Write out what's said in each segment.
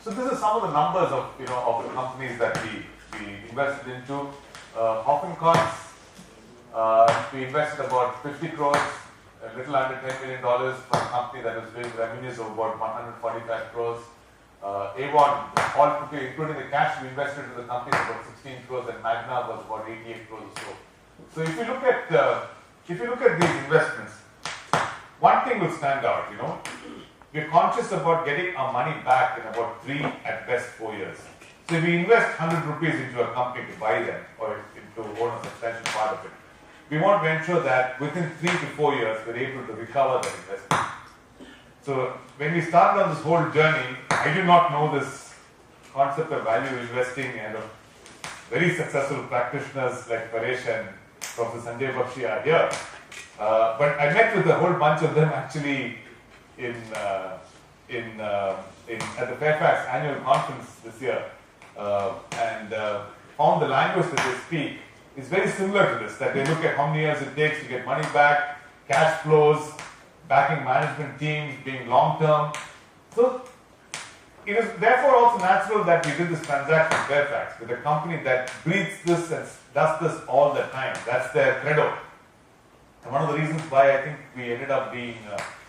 So this is some of the numbers of of the companies that we invested into. Hoppencotts, we invested about 50 crores, a little under $10 million for a company that was doing revenues of about 145 crores. Avon, all put together, including the cash we invested into the company, was about 16 crores, and Magna was about 88 crores or so. So if you look at these investments, one thing will stand out. We're conscious about getting our money back in about 3 at best 4 years. So if we invest 100 rupees into a company to buy them or to own a substantial part of it, we want to ensure that within 3 to 4 years we're able to recover that investment. So when we started on this whole journey, I did not know this concept of value investing, and very successful practitioners like Paresh and Professor Sanjay Bakshi are here. But I met with a whole bunch of them actually at the Fairfax annual conference this year, and found the language that they speak is very similar to this, that they look at how many years it takes to get money back, cash flows, backing management teams, being long-term. So it is therefore also natural that we did this transaction with Fairfax, with a company that breathes this and does this all the time. That's their credo. And one of the reasons why I think we ended up being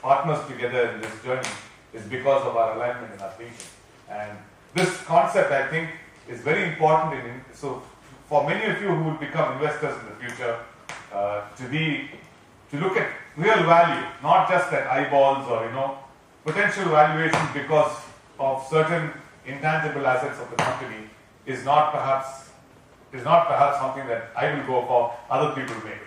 partners together in this journey is because of our alignment in our thinking. And this concept, I think, is very important. So for many of you who will become investors in the future, to look at real value, not just at eyeballs or potential valuation because of certain intangible assets of the company is not perhaps something that I will go for. Other people may.